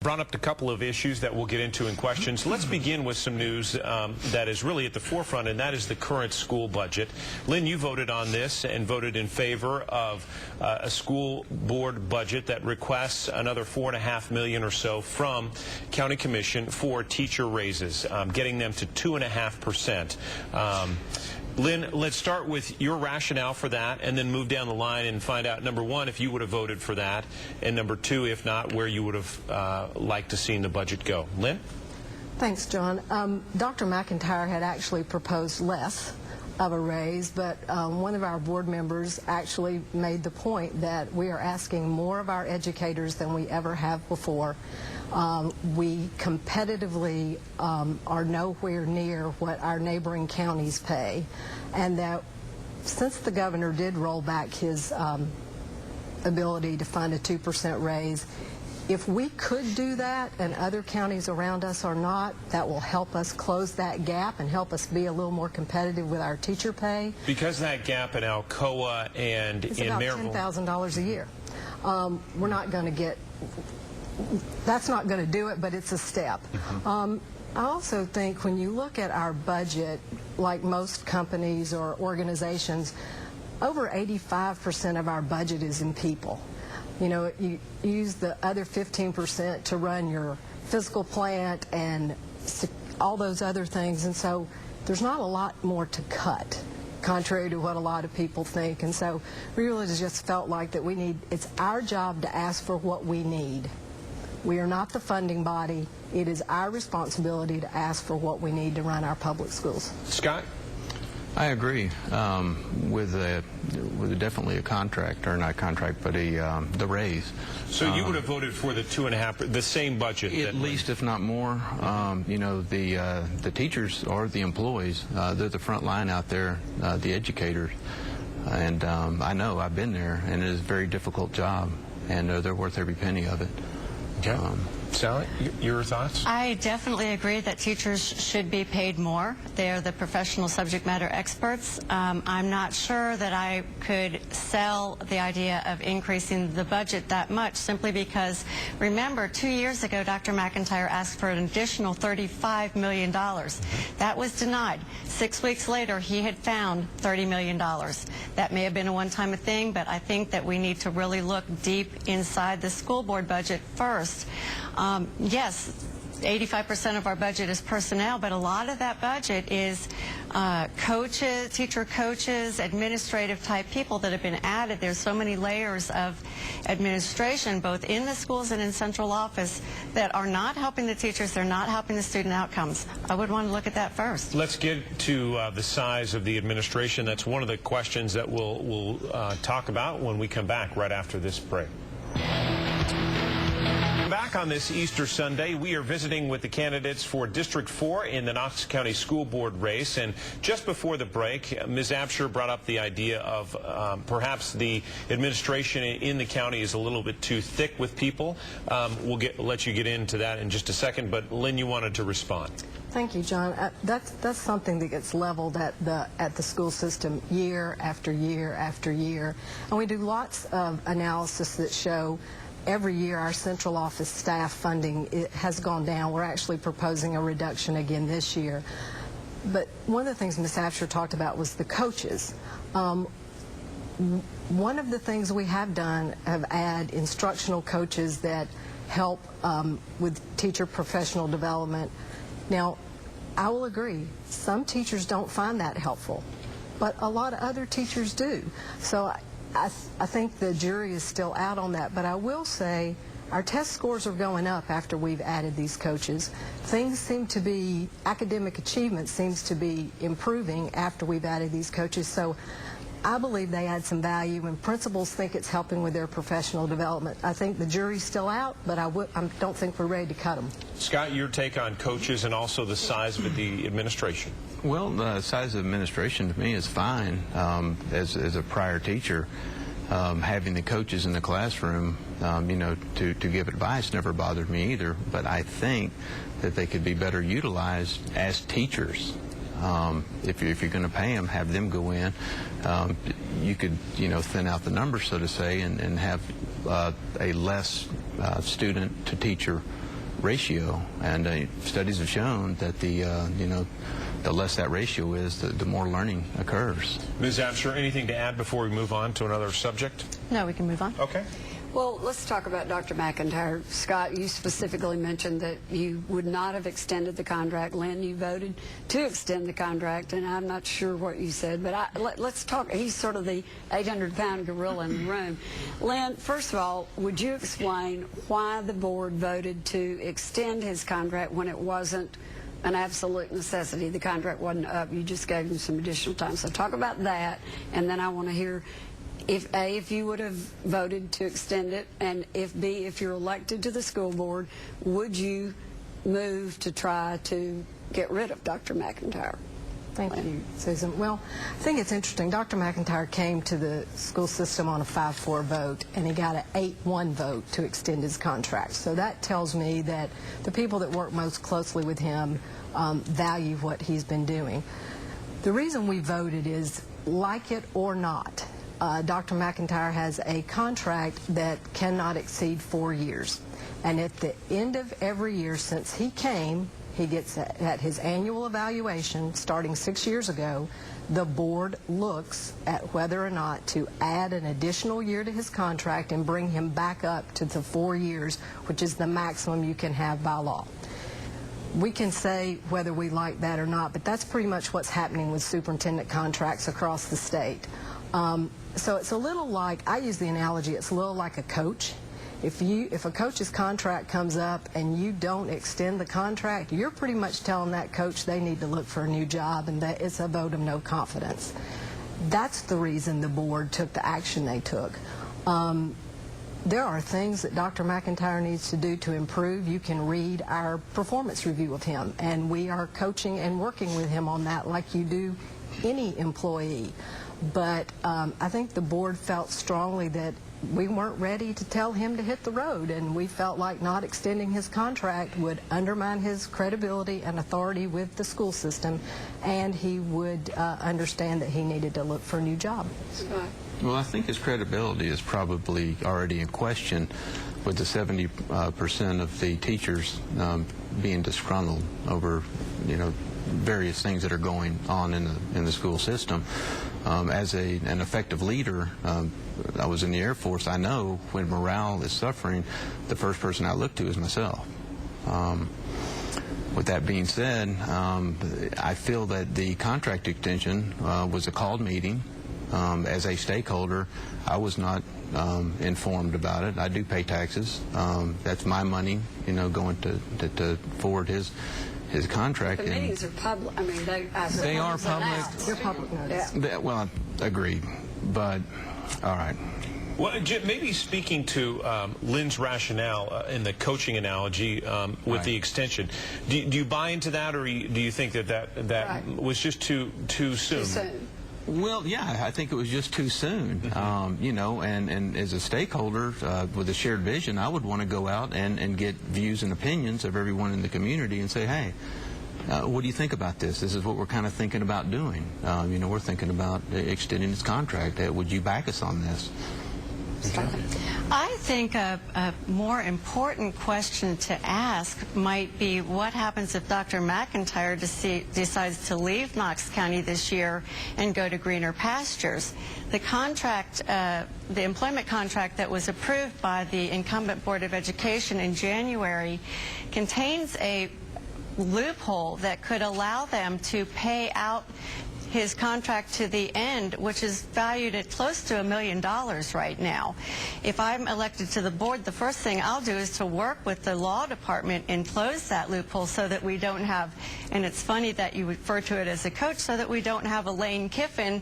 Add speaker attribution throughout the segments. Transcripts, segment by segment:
Speaker 1: Brought up a couple of issues that we'll get into in questions. Let's begin with some news that is really at the forefront, and that is the current school budget. Lynn, you voted on this and voted in favor of a school board budget that requests another $4.5 million or so from County Commission for teacher raises, getting them to 2.5%. Lynn, let's start with your rationale for that and then move down the line and find out, number one, if you would have voted for that, and number two, if not, where you would have liked to see the budget go. Lynn?
Speaker 2: Thanks, John. Dr. McIntyre had actually proposed less of a raise, but one of our board members actually made the point that we are asking more of our educators than we ever have before. We competitively are nowhere near what our neighboring counties pay, and that since the governor did roll back his ability to fund a 2% raise, if we could do that and other counties around us are not, that will help us close that gap and help us be a little more competitive with our teacher pay.
Speaker 1: Because that gap in Alcoa and
Speaker 2: it's
Speaker 1: in
Speaker 2: Maryville, it's about $10,000 a year. We're not going to get, that's not going to do it, but it's a step. I also think when you look at our budget, like most companies or organizations, over 85% of our budget is in people. You know, you use the other 15% to run your physical plant and all those other things, and so there's not a lot more to cut, contrary to what a lot of people think. And so we really just felt like that it's our job to ask for what we need. We are not the funding body. It is our responsibility to ask for what we need to run our public schools.
Speaker 1: Scott?
Speaker 3: I agree with definitely a contract, or not contract, but the raise.
Speaker 1: So you would have voted for the 2.5%, the same budget?
Speaker 3: At least, if not more. You know, the teachers or the employees, they're the front line out there, the educators. And I know, I've been there, and it is a very difficult job, and they're worth every penny of it.
Speaker 1: Okay. Sally, your thoughts?
Speaker 4: I definitely agree that teachers should be paid more. They are the professional subject matter experts. I'm not sure that I could sell the idea of increasing the budget that much, simply because, remember, 2 years ago, Dr. McIntyre asked for an additional $35 million. That was denied. 6 weeks later, he had found $30 million. That may have been a one-time thing, but I think that we need to really look deep inside the school board budget first. Yes, 85% of our budget is personnel, but a lot of that budget is coaches, teacher coaches, administrative type people that have been added. There's so many layers of administration, both in the schools and in central office, that are not helping the teachers. They're not helping the student outcomes. I would want to look at that first.
Speaker 1: Let's get to the size of the administration. That's one of the questions that we'll talk about when we come back right after this break. Back on this Easter Sunday, we are visiting with the candidates for District 4 in the Knox County School Board race. And just before the break, Ms. Absher brought up the idea of perhaps the administration in the county is a little bit too thick with people. We'll let you get into that in just a second, but Lynn, you wanted to respond.
Speaker 2: Thank you, John. That's something that gets leveled at the school system year after year after year. And we do lots of analysis that show every year our central office staff funding has gone down. We're actually proposing a reduction again this year. But one of the things Ms. Absher talked about was the coaches. One of the things we have done have add instructional coaches that help with teacher professional development. Now, I will agree, some teachers don't find that helpful, but a lot of other teachers do. So I think the jury is still out on that, but I will say our test scores are going up after we've added these coaches. Things seem to be, academic achievement seems to be improving after we've added these coaches. So I believe they add some value, and principals think it's helping with their professional development. I think the jury's still out, but I don't think we're ready to cut them.
Speaker 1: Scott, your take on coaches and also the size of the administration?
Speaker 3: Well, the size of administration to me is fine. As a prior teacher, having the coaches in the classroom, you know, to give advice never bothered me either. But I think that they could be better utilized as teachers. If you're going to pay them, have them go in. You could, you know, thin out the numbers, so to say, and have a less student to teacher ratio, and studies have shown that the less that ratio is, the more learning occurs.
Speaker 1: Ms. Absher, anything to add before we move on to another subject?
Speaker 4: No, we can move on.
Speaker 1: Okay.
Speaker 5: Well, let's talk about Dr. McIntyre. Scott, you specifically mentioned that you would not have extended the contract. Lynn, you voted to extend the contract, and I'm not sure what you said, but let's talk. He's sort of the 800-pound gorilla in the room. Lynn, first of all, would you explain why the board voted to extend his contract when it wasn't an absolute necessity? The contract wasn't up. You just gave him some additional time. So talk about that, and then I want to hear if you would have voted to extend it, and if B, if you're elected to the school board, would you move to try to get rid of Dr. McIntyre?
Speaker 2: Thank you, Susan. Well, I think it's interesting. Dr. McIntyre came to the school system on a 5-4 vote, and he got an 8-1 vote to extend his contract. So that tells me that the people that work most closely with him value what he's been doing. The reason we voted is, like it or not, Dr. McIntyre has a contract that cannot exceed 4 years. And at the end of every year since he came, he gets at his annual evaluation starting 6 years ago, the board looks at whether or not to add an additional year to his contract and bring him back up to the 4 years, which is the maximum you can have by law. We can say whether we like that or not, but that's pretty much what's happening with superintendent contracts across the state. So it's a little like, I use the analogy, it's a little like a coach. If a coach's contract comes up and you don't extend the contract, you're pretty much telling that coach they need to look for a new job, and that it's a vote of no confidence. That's the reason the board took the action they took. There are things that Dr. McIntyre needs to do to improve. You can read our performance review of him, and we are coaching and working with him on that like you do any employee. But I think the board felt strongly that we weren't ready to tell him to hit the road, and we felt like not extending his contract would undermine his credibility and authority with the school system, and he would understand that he needed to look for a new job.
Speaker 3: Well, I think his credibility is probably already in question with the 70% of the teachers being disgruntled over, various things that are going on in the school system. As an effective leader, I was in the Air Force. I know when morale is suffering, the first person I look to is myself. With that being said, I feel that the contract extension was a called meeting. As a stakeholder, I was not informed about it. I do pay taxes. That's my money, going to forward his contract.
Speaker 5: The meetings are public. I mean,
Speaker 3: they are public.
Speaker 2: They're public notice.
Speaker 3: Well, agreed. But all right.
Speaker 1: Well, maybe speaking to Lynn's rationale in the coaching analogy with the extension, do you buy into that, or do you think that was just too soon?
Speaker 5: Too soon.
Speaker 3: Well, yeah, I think it was just too soon. And as a stakeholder with a shared vision, I would want to go out and get views and opinions of everyone in the community and say, hey, what do you think about this? This is what we're kind of thinking about doing. We're thinking about extending this contract. Would you back us on this?
Speaker 4: I think a more important question to ask might be what happens if Dr. McIntyre decides to leave Knox County this year and go to greener pastures. The contract, the employment contract that was approved by the incumbent Board of Education in January contains a loophole that could allow them to pay out his contract to the end, which is valued at close to $1 million right now. If I'm elected to the board, the first thing I'll do is to work with the law department and close that loophole so that we don't have, and it's funny that you refer to it as a coach, so that we don't have a Lane Kiffin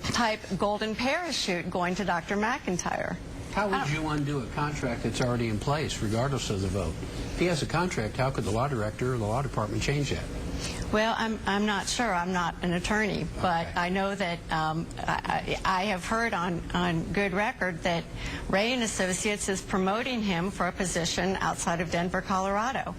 Speaker 4: type golden parachute going to Dr. McIntyre.
Speaker 6: How would you undo a contract that's already in place, regardless of the vote? If he has a contract, how could the law director or the law department change that?
Speaker 4: Well, I'm not sure. I'm not an attorney, but
Speaker 6: Okay.
Speaker 4: I know that I have heard on good record that Ray and Associates is promoting him for a position outside of Denver, Colorado.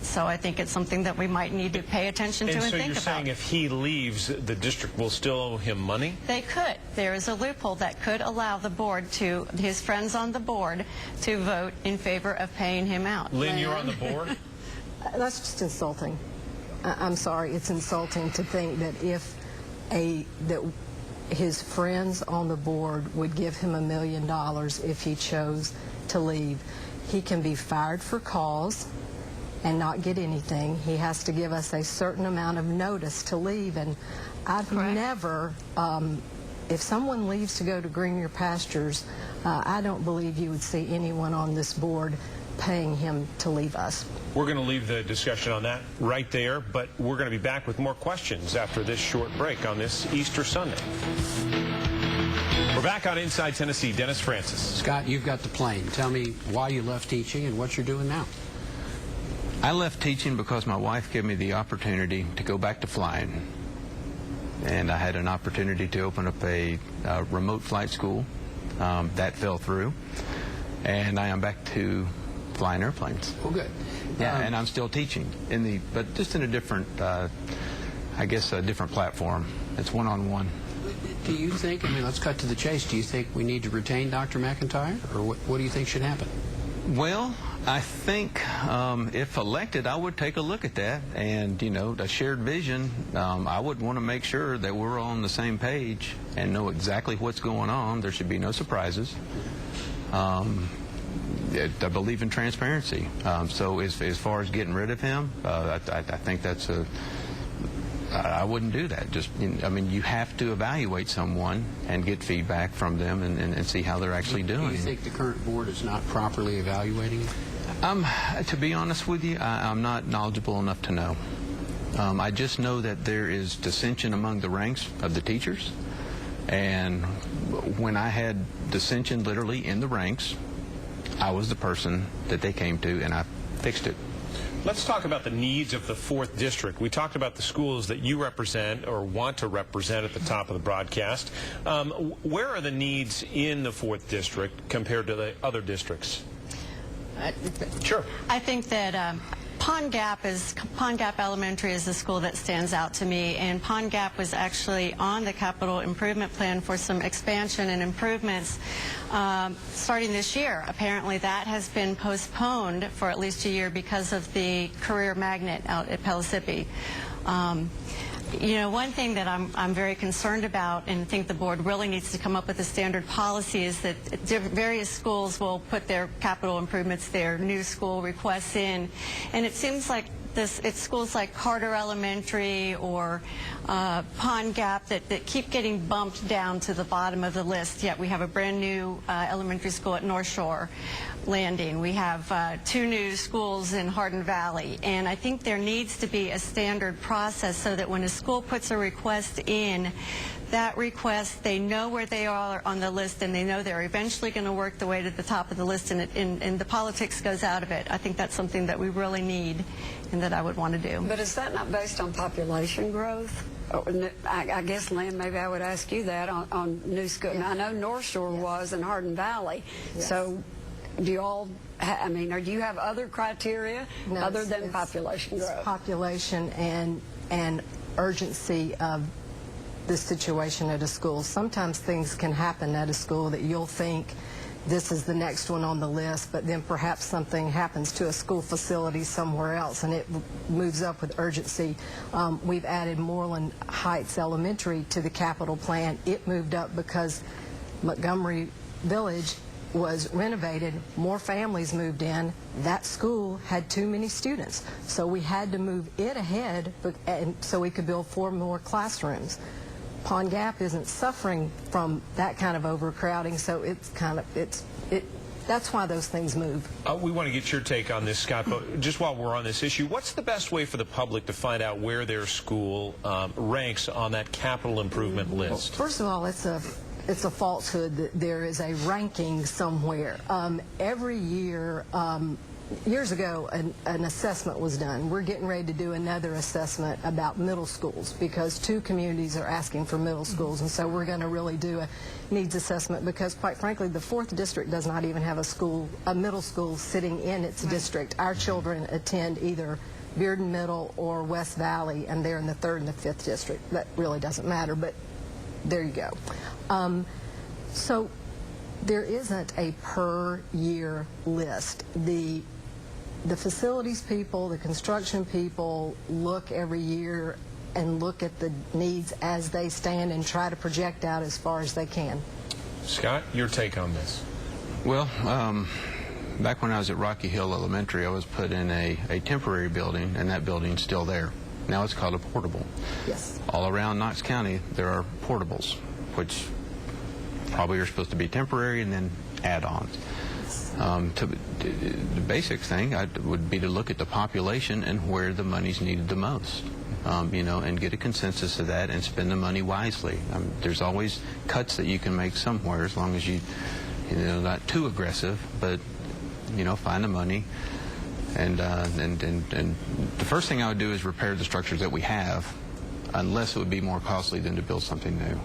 Speaker 4: So I think it's something that we might need to pay attention to and
Speaker 1: so
Speaker 4: think
Speaker 1: you're
Speaker 4: about.
Speaker 1: saying if he leaves, the district will still owe him money?
Speaker 4: They could. There is a loophole that could allow the board to, his friends on the board, to vote in favor of paying him out.
Speaker 1: Lynn, you're on the board?
Speaker 2: That's just insulting. I'm sorry, it's insulting to think that that his friends on the board would give him $1 million if he chose to leave. He can be fired for cause and not get anything. He has to give us a certain amount of notice to leave, and I've
Speaker 4: Correct.
Speaker 2: never, if someone leaves to go to greener pastures, I don't believe you would see anyone on this board paying him to leave us.
Speaker 1: We're going to leave the discussion on that right there, but we're going to be back with more questions after this short break on this Easter Sunday. We're back on Inside Tennessee. Dennis Francis.
Speaker 6: Scott, you've got the plane. Tell me why you left teaching and what you're doing now.
Speaker 3: I left teaching because my wife gave me the opportunity to go back to flying. And I had an opportunity to open up a remote flight school. That fell through. And I am back to flying airplanes.
Speaker 6: Well, good.
Speaker 3: Yeah, and I'm still teaching, but just in a different, I guess, a different platform. It's one-on-one.
Speaker 6: Do you think, I mean, let's cut to the chase, do you think we need to retain Dr. McIntyre, or what do you think should happen?
Speaker 3: Well, I think if elected, I would take a look at that, and, you know, a shared vision, I would want to make sure that we're all on the same page and know exactly what's going on. There should be no surprises. I believe in transparency. So as far as getting rid of him, I think that's I wouldn't do that. Just, I mean, you have to evaluate someone and get feedback from them and see how they're actually doing.
Speaker 6: Do you think the current board is not properly evaluating him?
Speaker 3: To be honest with you, I'm not knowledgeable enough to know. I just know that there is dissension among the ranks of the teachers. And when I had dissension literally in the ranks, I was the person that they came to, and I fixed it.
Speaker 1: Let's talk about the needs of the 4th District. We talked about the schools that you represent or want to represent at the top of the broadcast. Where are the needs in the 4th District compared to the other districts? Sure.
Speaker 4: I think that Pond Gap Elementary is the school that stands out to me, and Pond Gap was actually on the capital improvement plan for some expansion and improvements starting this year. Apparently that has been postponed for at least a year because of the career magnet out at Pellissippi. You know, one thing that I'm very concerned about and think the board really needs to come up with a standard policy is that various schools will put their capital improvements, their new school requests in, and it seems like it's schools like Carter Elementary or Pond Gap that keep getting bumped down to the bottom of the list, yet we have a brand new elementary school at North Shore Landing. We have 2 new schools in Hardin Valley, and I think there needs to be a standard process so that when a school puts a request in, that request, they know where they are on the list, and they know they're eventually going to work the way to the top of the list, and the politics goes out of it. I think that's something that we really need and that I would want to do.
Speaker 5: But is that not based on population growth? I guess, Lynn, maybe I would ask you that on new school.
Speaker 2: Yeah.
Speaker 5: I know North Shore was in Hardin Valley.
Speaker 2: Yes.
Speaker 5: So do you all, I mean, do you have other criteria other than population growth?
Speaker 2: Population and urgency of the situation at a school. Sometimes things can happen at a school that you'll think this is the next one on the list, but then perhaps something happens to a school facility somewhere else and it moves up with urgency. We've added Moreland Heights Elementary to the capital plan. It moved up because Montgomery Village was renovated, more families moved in, that school had too many students. So we had to move it ahead and so we could build 4 more classrooms. Pond Gap isn't suffering from that kind of overcrowding, so it's kind of, that's why those things move.
Speaker 1: We want to get your take on this, Scott, but just while we're on this issue, what's the best way for the public to find out where their school ranks on that capital improvement list?
Speaker 2: First of all, it's a falsehood that there is a ranking somewhere. Every year, years ago, an assessment was done. We're getting ready to do another assessment about middle schools because 2 communities are asking for middle schools, and so we're going to really do a needs assessment because, quite frankly, the 4th district does not even have a middle school sitting in its district. Our children attend either Bearden Middle or West Valley, and they're in the 3rd and the 5th district. That really doesn't matter, but there you go. So there isn't a per year list. The facilities people, the construction people look every year and look at the needs as they stand and try to project out as far as they can.
Speaker 1: Scott, your take on this?
Speaker 3: Well, back when I was at Rocky Hill Elementary, I was put in a temporary building, and that building's still there. Now it's called a portable.
Speaker 2: Yes.
Speaker 3: All around Knox County, there are portables, which probably are supposed to be temporary and then add-ons. The basic thing would be to look at the population and where the money's needed the most, and get a consensus of that and spend the money wisely. There's always cuts that you can make somewhere as long as you're not too aggressive, but find the money. And the first thing I would do is repair the structures that we have, unless it would be more costly than to build something new.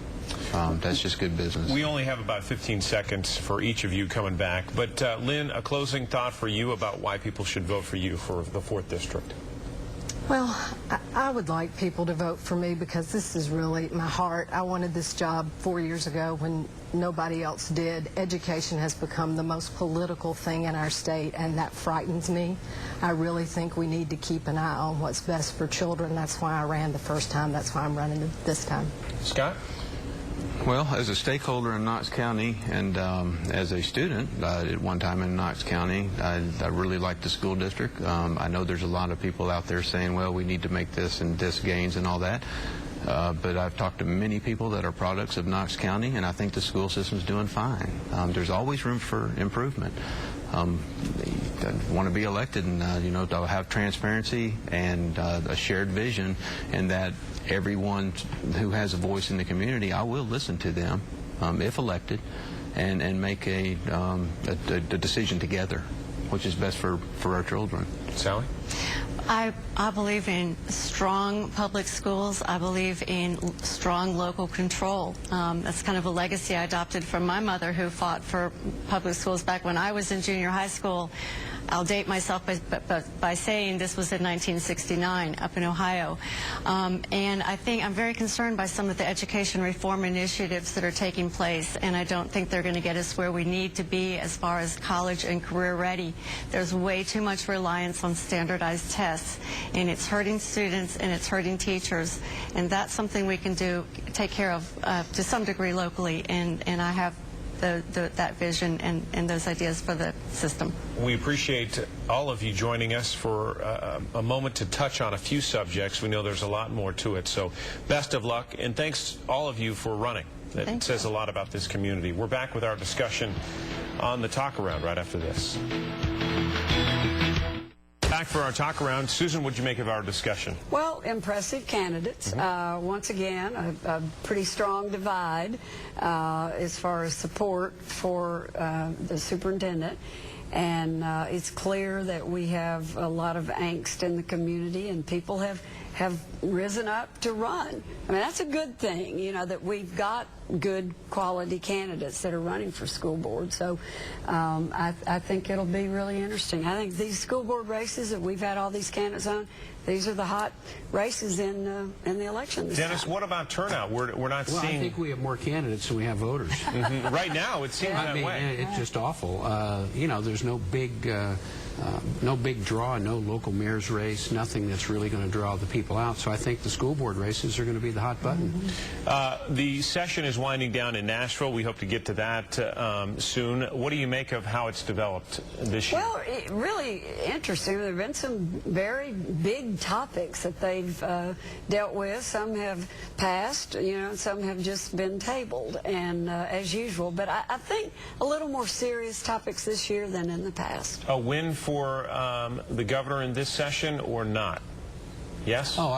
Speaker 3: That's just good business.
Speaker 1: We only have about 15 seconds for each of you coming back. But Lynne, a closing thought for you about why people should vote for you for the 4th District.
Speaker 2: Well, I would like people to vote for me because this is really my heart. I wanted this job 4 years ago when nobody else did. Education has become the most political thing in our state, and that frightens me. I really think we need to keep an eye on what's best for children. That's why I ran the first time. That's why I'm running this time.
Speaker 1: Scott?
Speaker 3: Well, as a stakeholder in Knox County and as a student at one time in Knox County, I really like the school district. I know there's a lot of people out there saying, well, we need to make this and this gains and all that. But I've talked to many people that are products of Knox County, and I think the school system's doing fine. There's always room for improvement. I want to be elected and, to have transparency and a shared vision, and that everyone who has a voice in the community, I will listen to them if elected and make a decision together, which is best for our children.
Speaker 1: Sally?
Speaker 4: I believe in strong public schools. I believe in strong local control. That's kind of a legacy I adopted from my mother, who fought for public schools back when I was in junior high school. I'll date myself by saying this was in 1969 up in Ohio. And I think I'm very concerned by some of the education reform initiatives that are taking place, and I don't think they're going to get us where we need to be as far as college and career ready. There's way too much reliance on standardized tests, and it's hurting students and it's hurting teachers, and that's something we can take care of to some degree locally, and I have that vision and those ideas for the system.
Speaker 1: We appreciate all of you joining us for a moment to touch on a few subjects. We know there's a lot more to it, so best of luck, and thanks all of you for running. That says a lot about this community. We're back with our discussion on the Talk Around right after this. Back for our Talk Around. Susan, what did you make of our discussion?
Speaker 5: Well, impressive candidates. Once again, a pretty strong divide as far as support for the superintendent. And it's clear that we have a lot of angst in the community, and people have risen up to run. I mean, that's a good thing, that we've got good quality candidates that are running for school board. So I think it'll be really interesting. I think these school board races that we've had all these candidates on, these are the hot races in the election this
Speaker 1: Dennis,
Speaker 5: time.
Speaker 1: what about turnout? We're not
Speaker 6: Well,
Speaker 1: seeing...
Speaker 6: I think we have more candidates than we have voters.
Speaker 1: Right now, it seems that way.
Speaker 6: It's just awful. There's no big draw, no local mayor's race, nothing that's really going to draw the people out. So I think the school board races are going to be the hot button.
Speaker 1: The session is winding down in Nashville. We hope to get to that soon. What do you make of how it's developed this year?
Speaker 5: Well, really interesting. There have been some very big topics that they've dealt with. Some have passed, some have just been tabled, and as usual. But I think a little more serious topics this year than in the past.
Speaker 1: A win for the governor in this session or not? Yes?
Speaker 6: Oh,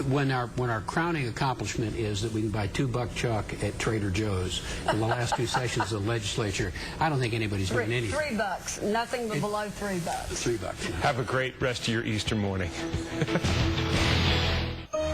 Speaker 6: when our crowning accomplishment is that we can buy 2 buck chuck at Trader Joe's in the last 2 sessions of the legislature, I don't think anybody's doing anything.
Speaker 5: $3, nothing but below $3.
Speaker 6: $3.
Speaker 1: Have a great rest of your Easter morning.